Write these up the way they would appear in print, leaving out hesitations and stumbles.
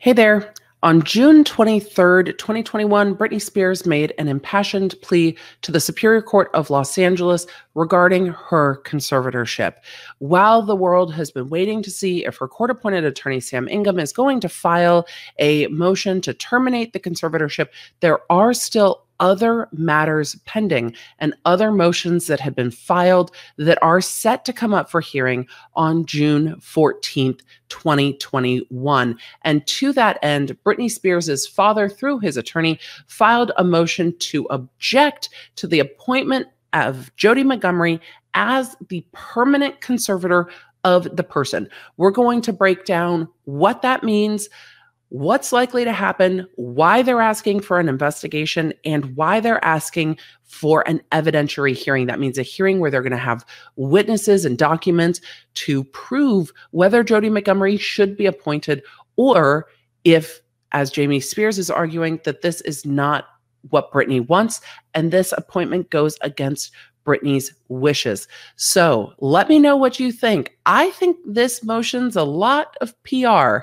Hey there. On June 23rd, 2021, Britney Spears made an impassioned plea to the Superior Court of Los Angeles regarding her conservatorship. While the world has been waiting to see if her court-appointed attorney, Sam Ingham, is going to file a motion to terminate the conservatorship, there are still other matters pending and other motions that have been filed that are set to come up for hearing on June 14th, 2021. And to that end, Britney Spears' father, through his attorney, filed a motion to object to the appointment of Jodi Montgomery as the permanent conservator of the person. We're going to break down what that means, what's likely to happen, why they're asking for an investigation, and why they're asking for an evidentiary hearing. That means a hearing where they're going to have witnesses and documents to prove whether Jodi Montgomery should be appointed, or if, as Jamie Spears is arguing, that this is not what Britney wants, and this appointment goes against Britney's wishes. So let me know what you think. I think this motion's a lot of PR,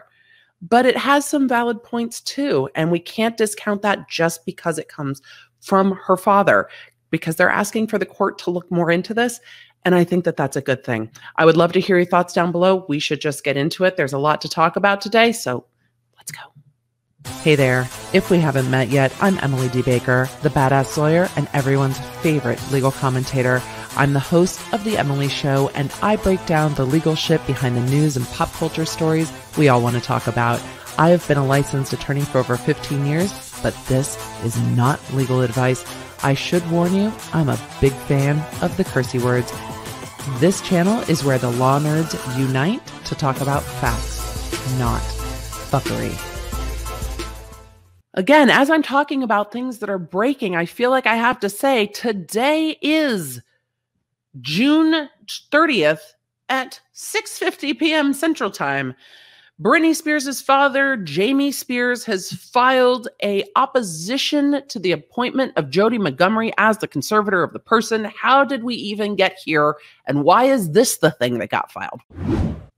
but it has some valid points too, and we can't discount that just because it comes from her father, because they're asking for the court to look more into this, and I think that that's a good thing. I would love to hear your thoughts down below. We should just get into it. There's a lot to talk about today, so let's go. Hey there. If we haven't met yet, I'm Emily D. Baker, the badass lawyer and everyone's favorite legal commentator. I'm the host of The Emily Show, and I break down the legal shit behind the news and pop culture stories we all want to talk about. I have been a licensed attorney for over 15 years, but this is not legal advice. I should warn you, I'm a big fan of the cursey words. This channel is where the law nerds unite to talk about facts, not fuckery. Again, as I'm talking about things that are breaking, I feel like I have to say today is June 30th at 6:50 p.m. Central Time. Britney Spears' father, Jamie Spears, has filed an opposition to the appointment of Jodi Montgomery as the conservator of the person. How did we even get here? And why is this the thing that got filed?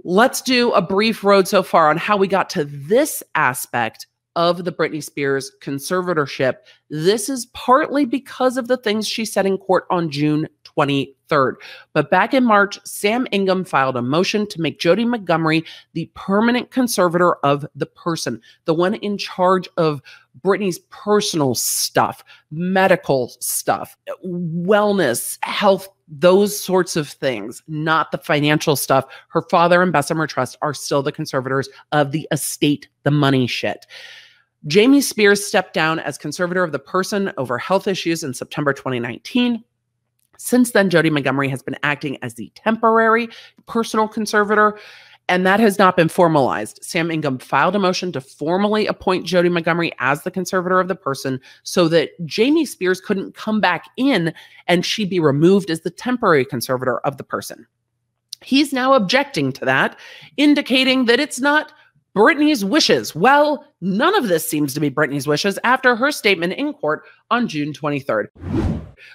Let's do a brief road so far on how we got to this aspect of the Britney Spears conservatorship. This is partly because of the things she said in court on June 23rd. But back in March, Sam Ingham filed a motion to make Jodi Montgomery the permanent conservator of the person, the one in charge of Britney's personal stuff, medical stuff, wellness, health, those sorts of things, not the financial stuff. Her father and Bessemer Trust are still the conservators of the estate, the money shit. Jamie Spears stepped down as conservator of the person over health issues in September 2019. Since then, Jodi Montgomery has been acting as the temporary personal conservator, and that has not been formalized. Sam Ingham filed a motion to formally appoint Jodi Montgomery as the conservator of the person so that Jamie Spears couldn't come back in and she'd be removed as the temporary conservator of the person. He's now objecting to that, indicating that it's not Britney's wishes. Well, none of this seems to be Britney's wishes after her statement in court on June 23rd.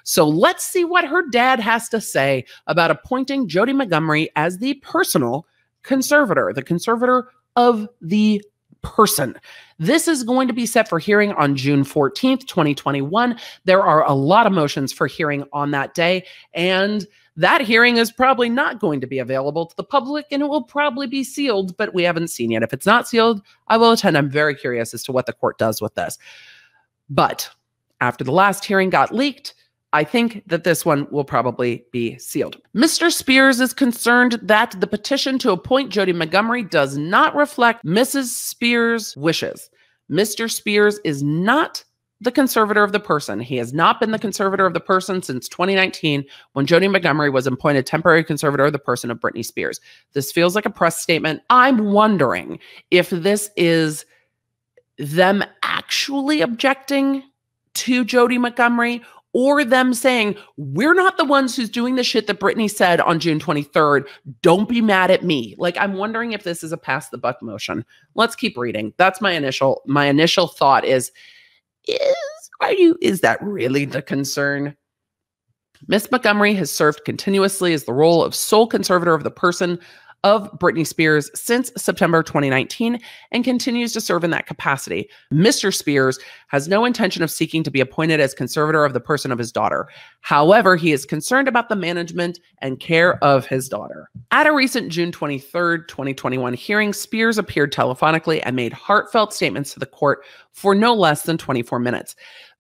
So let's see what her dad has to say about appointing Jodi Montgomery as the personal conservator, the conservator of the person. This is going to be set for hearing on June 14th, 2021. There are a lot of motions for hearing on that day, and that hearing is probably not going to be available to the public, and it will probably be sealed, but we haven't seen yet. If it's not sealed, I will attend. I'm very curious as to what the court does with this. But after the last hearing got leaked, I think that this one will probably be sealed. Mr. Spears is concerned that the petition to appoint Jodi Montgomery does not reflect Mrs. Spears' wishes. Mr. Spears is not the conservator of the person. He has not been the conservator of the person since 2019 when Jodi Montgomery was appointed temporary conservator of the person of Britney Spears. This feels like a press statement. I'm wondering if this is them actually objecting to Jodi Montgomery, or them saying, we're not the ones who's doing the shit that Britney said on June 23rd. Don't be mad at me. Like, I'm wondering if this is a pass the buck motion. Let's keep reading. That's my initial thought is that really the concern? Miss Montgomery has served continuously as the role of sole conservator of the person of Britney Spears since September 2019 and continues to serve in that capacity. Mr. Spears has no intention of seeking to be appointed as conservator of the person of his daughter. However, he is concerned about the management and care of his daughter. At a recent June 23rd, 2021 hearing, Spears appeared telephonically and made heartfelt statements to the court for no less than 24 minutes.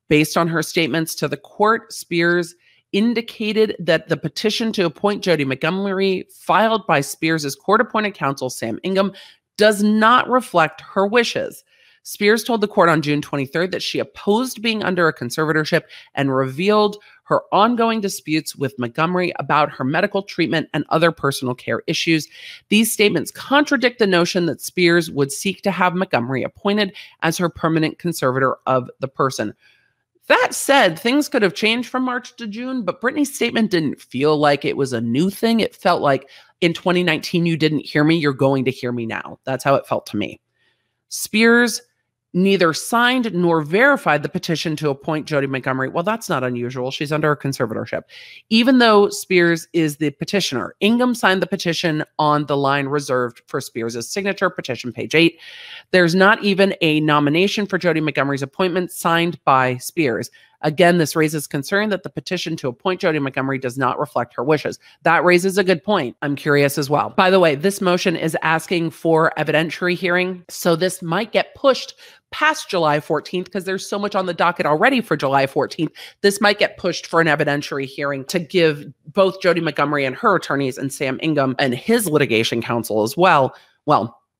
Based on her statements to the court, Spears indicated that the petition to appoint Jodi Montgomery filed by Spears' court-appointed counsel, Sam Ingham, does not reflect her wishes. Spears told the court on June 23rd that she opposed being under a conservatorship and revealed her ongoing disputes with Montgomery about her medical treatment and other personal care issues. These statements contradict the notion that Spears would seek to have Montgomery appointed as her permanent conservator of the person. That said, things could have changed from March to June, but Britney's statement didn't feel like it was a new thing. It felt like in 2019, you didn't hear me, you're going to hear me now. That's how it felt to me. Spears neither signed nor verified the petition to appoint Jodi Montgomery. Well, that's not unusual. She's under a conservatorship. Even though Spears is the petitioner, Ingham signed the petition on the line reserved for Spears' signature, petition page 8. There's not even a nomination for Jodi Montgomery's appointment signed by Spears. Again, this raises concern that the petition to appoint Jodi Montgomery does not reflect her wishes. That raises a good point. I'm curious as well. By the way, this motion is asking for evidentiary hearing, so this might get pushed past July 14th because there's so much on the docket already for July 14th. This might get pushed for an evidentiary hearing to give both Jodi Montgomery and her attorneys and Sam Ingham and his litigation counsel as well,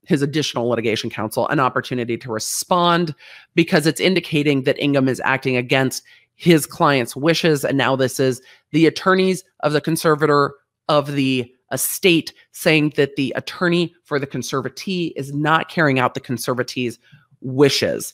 his additional litigation counsel, an opportunity to respond, because it's indicating that Ingham is acting against his client's wishes. And now this is the attorneys of the conservator of the estate saying that the attorney for the conservatee is not carrying out the conservatee's wishes,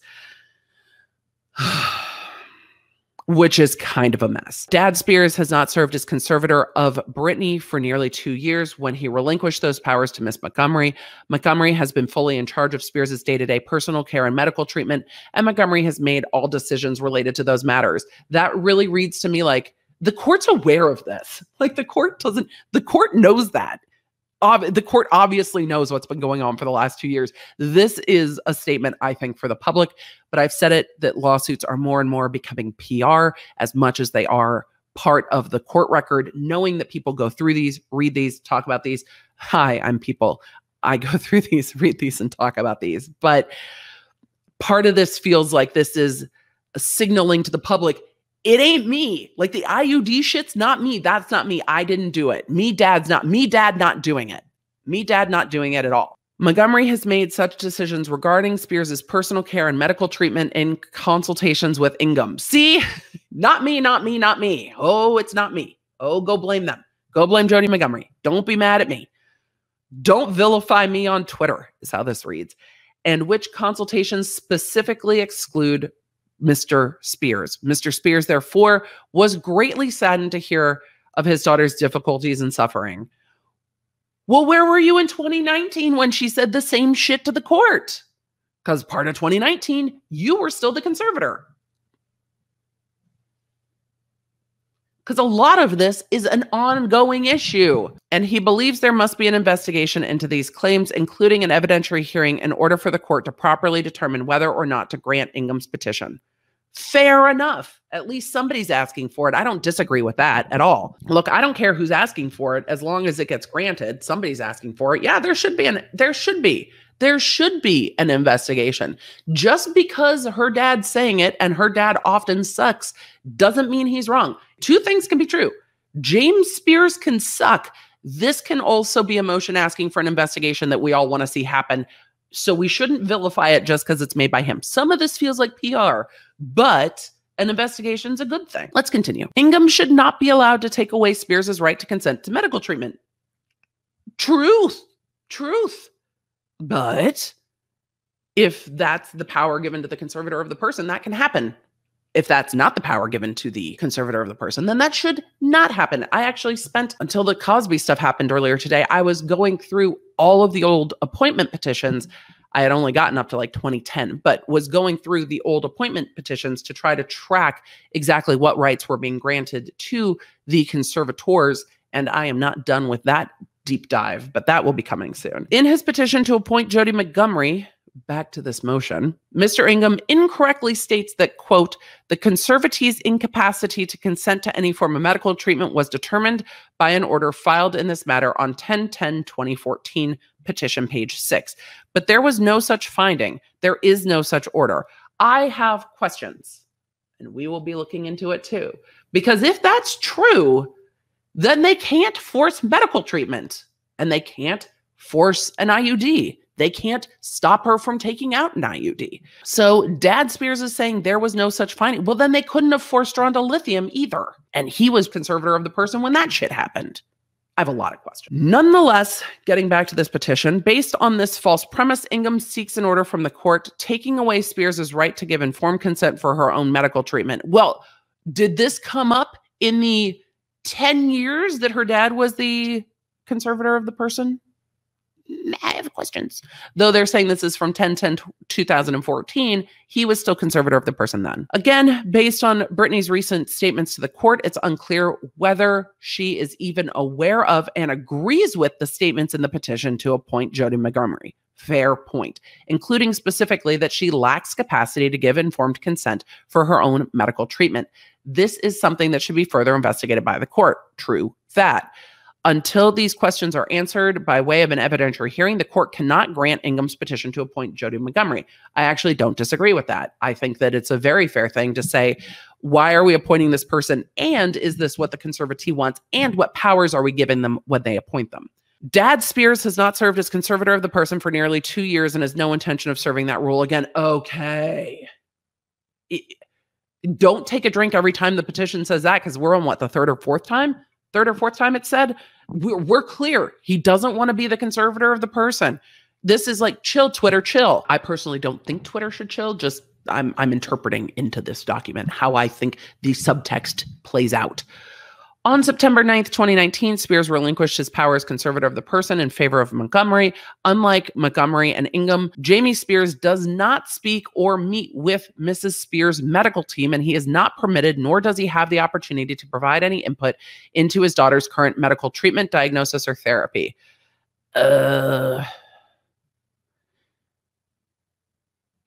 which is kind of a mess. Dad Spears has not served as conservator of Britney for nearly 2 years. When he relinquished those powers to Miss Montgomery, Montgomery has been fully in charge of Spears' day-to-day personal care and medical treatment, and Montgomery has made all decisions related to those matters. That really reads to me like the court's aware of this. Like the court knows that. The court obviously knows what's been going on for the last 2 years. This is a statement, I think, for the public, but I've said it that lawsuits are more and more becoming PR as much as they are part of the court record, knowing that people go through these, read these, talk about these. Hi, I'm people. I go through these, read these, and talk about these. But part of this feels like this is signaling to the public, it ain't me. Like the IUD shit's not me. That's not me. I didn't do it. Dad not doing it. Me, dad not doing it at all. Montgomery has made such decisions regarding Spears' personal care and medical treatment in consultations with Ingham. See, not me, not me, not me. Oh, it's not me. Oh, go blame them. Go blame Jodi Montgomery. Don't be mad at me. Don't vilify me on Twitter is how this reads. And which consultations specifically exclude Mr. Spears. Mr. Spears, therefore, was greatly saddened to hear of his daughter's difficulties and suffering. Well, where were you in 2019 when she said the same shit to the court? Because part of 2019, you were still the conservator. Because a lot of this is an ongoing issue. And he believes there must be an investigation into these claims, including an evidentiary hearing, in order for the court to properly determine whether or not to grant Ingham's petition. Fair enough. At least somebody's asking for it. I don't disagree with that at all. Look, I don't care who's asking for it as long as it gets granted. Somebody's asking for it. Yeah, there should be an investigation. Just because her dad's saying it and her dad often sucks doesn't mean he's wrong. Two things can be true. James Spears can suck. This can also be a motion asking for an investigation that we all want to see happen. So we shouldn't vilify it just because it's made by him. Some of this feels like PR, but an investigation is a good thing. Let's continue. Ingham should not be allowed to take away Spears' right to consent to medical treatment. Truth. But if that's the power given to the conservator of the person, that can happen. If that's not the power given to the conservator of the person, then that should not happen. I actually spent, until the Cosby stuff happened earlier today, I was going through all of the old appointment petitions. I had only gotten up to like 2010, but was going through the old appointment petitions to try to track exactly what rights were being granted to the conservators. And I am not done with that deep dive, but that will be coming soon. In his petition to appoint Jody Montgomery, back to this motion, Mr. Ingham incorrectly states that, quote, the conservatee's incapacity to consent to any form of medical treatment was determined by an order filed in this matter on 10/10/2014, petition page 6. But there was no such finding. There is no such order. I have questions, and we will be looking into it too. Because if that's true, then they can't force medical treatment, and they can't force an IUD. They can't stop her from taking out an IUD. So Dad Spears is saying there was no such finding. Well, then they couldn't have forced her onto lithium either. And he was conservator of the person when that shit happened. I have a lot of questions. Nonetheless, getting back to this petition, based on this false premise, Ingham seeks an order from the court taking away Spears' right to give informed consent for her own medical treatment. Well, did this come up in the 10 years that her dad was the conservator of the person? I have questions. Though they're saying this is from 10/10/2014, he was still conservator of the person then. Again, based on Britney's recent statements to the court, it's unclear whether she is even aware of and agrees with the statements in the petition to appoint Jody Montgomery. Fair point, including specifically that she lacks capacity to give informed consent for her own medical treatment. This is something that should be further investigated by the court. True that. Until these questions are answered by way of an evidentiary hearing, the court cannot grant Ingham's petition to appoint Jody Montgomery. I actually don't disagree with that. I think that it's a very fair thing to say, why are we appointing this person? And is this what the conservatee wants? And what powers are we giving them when they appoint them? Dad Spears has not served as conservator of the person for nearly 2 years and has no intention of serving that role again. Okay. Don't take a drink every time the petition says that, because we're on what, the third or fourth time it said. We're clear. He doesn't want to be the conservator of the person. This is like, chill, Twitter, chill. I personally don't think Twitter should chill. Just I'm interpreting into this document how I think the subtext plays out. On September 9th, 2019, Spears relinquished his power as conservator of the person in favor of Montgomery. Unlike Montgomery and Ingham, Jamie Spears does not speak or meet with Mrs. Spears' medical team, and he is not permitted, nor does he have the opportunity to provide any input into his daughter's current medical treatment, diagnosis, or therapy.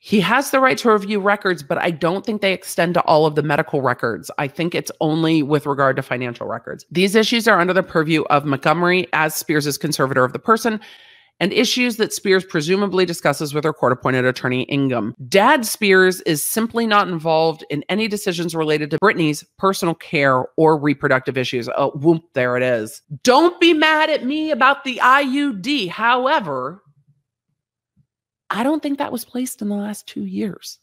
He has the right to review records, but I don't think they extend to all of the medical records. I think it's only with regard to financial records. These issues are under the purview of Montgomery as Spears' conservator of the person, and issues that Spears presumably discusses with her court-appointed attorney, Ingham. Dad Spears is simply not involved in any decisions related to Britney's personal care or reproductive issues. Oh, whoop, there it is. Don't be mad at me about the IUD. However, I don't think that was placed in the last 2 years.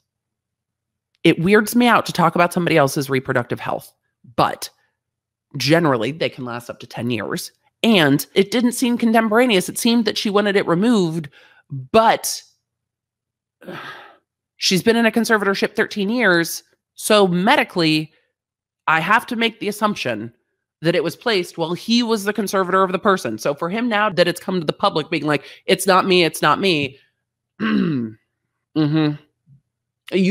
It weirds me out to talk about somebody else's reproductive health, but generally they can last up to 10 years. And it didn't seem contemporaneous. It seemed that she wanted it removed, but she's been in a conservatorship 13 years. So medically, I have to make the assumption that it was placed while he was the conservator of the person. So for him now that it's come to the public being like, it's not me, it's not me. You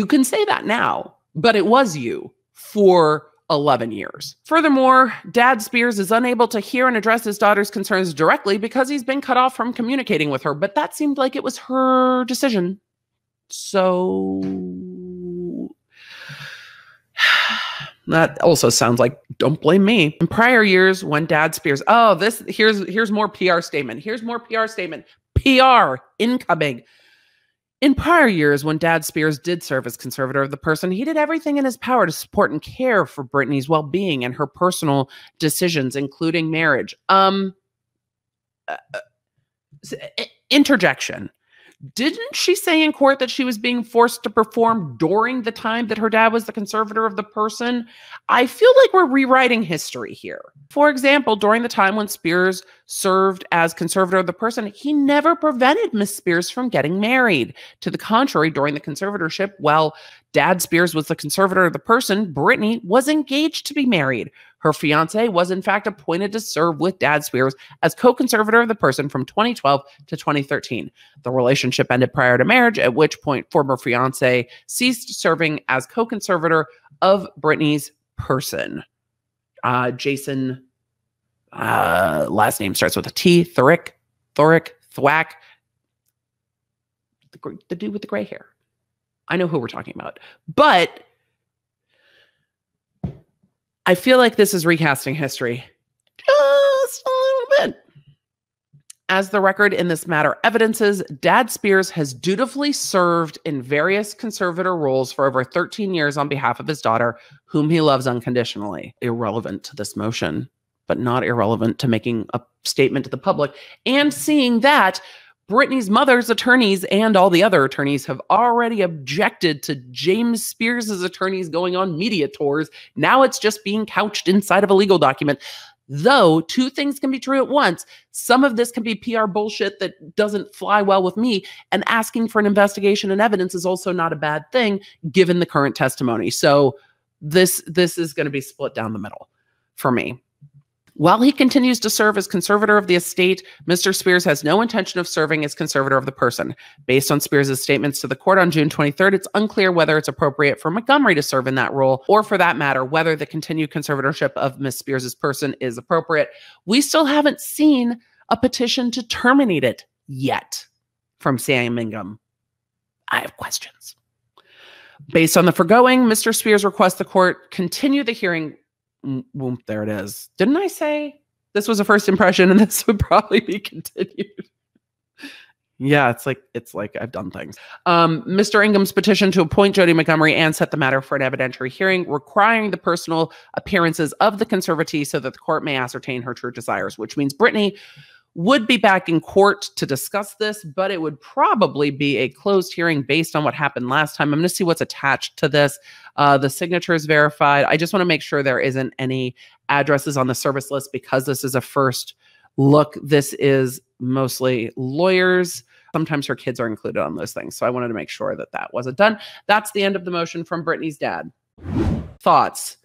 can say that now, but it was you for 11 years. Furthermore, Dad Spears is unable to hear and address his daughter's concerns directly because he's been cut off from communicating with her, but that seemed like it was her decision. So that also sounds like, don't blame me. In prior years, when Dad Spears, here's more PR statement. Here's more PR statement. PR incoming. In prior years, when Dad Spears did serve as conservator of the person, he did everything in his power to support and care for Britney's well-being and her personal decisions, including marriage. Interjection. Didn't she say in court that she was being forced to perform during the time that her dad was the conservator of the person? I feel like we're rewriting history here. For example, during the time when Spears served as conservator of the person, he never prevented Miss Spears from getting married. To the contrary, during the conservatorship, while Dad Spears was the conservator of the person, Britney was engaged to be married. Her fiance was in fact appointed to serve with Dad Spears as co-conservator of the person from 2012 to 2013. The relationship ended prior to marriage, at which point former fiance ceased serving as co-conservator of Britney's person. Jason Last name starts with a T. Thorick, Thwack. The dude with the gray hair. I know who we're talking about. But I feel like this is recasting history just a little bit. As the record in this matter evidences, Dad Spears has dutifully served in various conservator roles for over 13 years on behalf of his daughter, whom he loves unconditionally. Irrelevant to this motion, but not irrelevant to making a statement to the public and seeing that Britney's mother's attorneys and all the other attorneys have already objected to James Spears' attorneys going on media tours. Now it's just being couched inside of a legal document. Though two things can be true at once. Some of this can be PR bullshit that doesn't fly well with me, and asking for an investigation and evidence is also not a bad thing given the current testimony. So this is going to be split down the middle for me. While he continues to serve as conservator of the estate, Mr. Spears has no intention of serving as conservator of the person. Based on Spears' statements to the court on June 23rd, it's unclear whether it's appropriate for Montgomery to serve in that role, or for that matter, whether the continued conservatorship of Miss Spears' person is appropriate. We still haven't seen a petition to terminate it yet from Sam Ingham. I have questions. Based on the foregoing, Mr. Spears requests the court continue the hearing. There it is. Didn't I say this was a first impression and this would probably be continued? Yeah, it's like I've done things. Mr. Ingham's petition to appoint Jody Montgomery and set the matter for an evidentiary hearing requiring the personal appearances of the conservatee so that the court may ascertain her true desires, which means Britney would be back in court to discuss this, but it would probably be a closed hearing based on what happened last time. I'm going to see what's attached to this. The signature is verified. I just want to make sure there isn't any addresses on the service list because this is a first look. This is mostly lawyers. Sometimes her kids are included on those things. So I wanted to make sure that that wasn't done. That's the end of the motion from Britney's dad. Thoughts?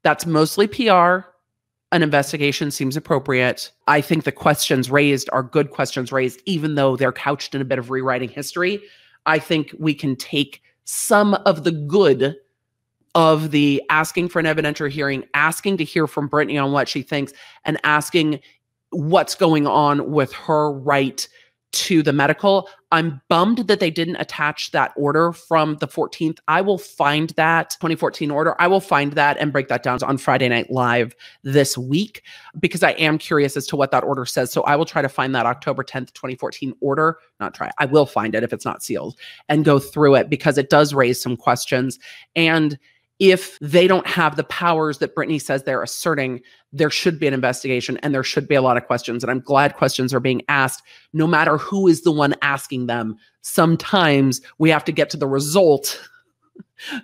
That's mostly PR. An investigation seems appropriate. I think the questions raised are good questions raised, even though they're couched in a bit of rewriting history. I think we can take some of the good of the asking for an evidentiary hearing, asking to hear from Britney on what she thinks, and asking what's going on with her right to the medical. I'm bummed that they didn't attach that order from the 14th. I will find that 2014 order. I will find that and break that down on Friday Night Live this week because I am curious as to what that order says. So I will try to find that October 10th, 2014 order. I will find it if it's not sealed and go through it because it does raise some questions. And if they don't have the powers that Britney says they're asserting, there should be an investigation and there should be a lot of questions. And I'm glad questions are being asked, no matter who is the one asking them. Sometimes we have to get to the result,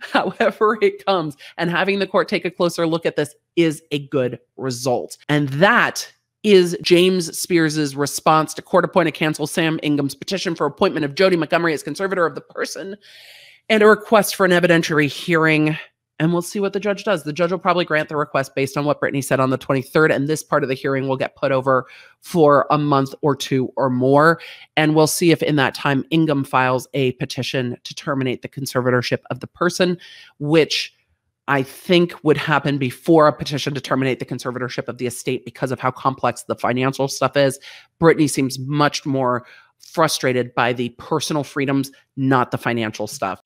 however it comes. And having the court take a closer look at this is a good result. And that is James Spears' response to court-appointed counsel Sam Ingham's petition for appointment of Jody Montgomery as conservator of the person and a request for an evidentiary hearing. And we'll see what the judge does. The judge will probably grant the request based on what Britney said on the 23rd. And this part of the hearing will get put over for a month or two or more. And we'll see if in that time Ingham files a petition to terminate the conservatorship of the person, which I think would happen before a petition to terminate the conservatorship of the estate because of how complex the financial stuff is. Britney seems much more frustrated by the personal freedoms, not the financial stuff.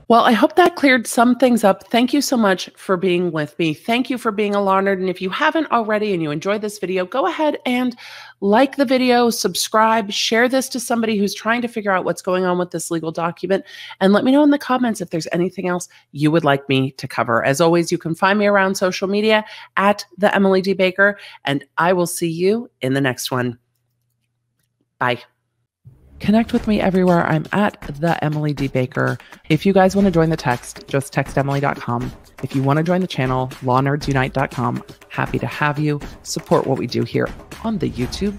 Well, I hope that cleared some things up. Thank you so much for being with me. Thank you for being a law nerd. And if you haven't already and you enjoyed this video, go ahead and like the video, subscribe, share this to somebody who's trying to figure out what's going on with this legal document. And let me know in the comments if there's anything else you would like me to cover. As always, you can find me around social media at the Emily D. Baker, and I will see you in the next one. Bye. Connect with me everywhere. I'm at the Emily D. Baker. If you guys want to join the text, just text Emily.com. If you want to join the channel, lawnerdsunite.com. Happy to have you. Support what we do here on the YouTube.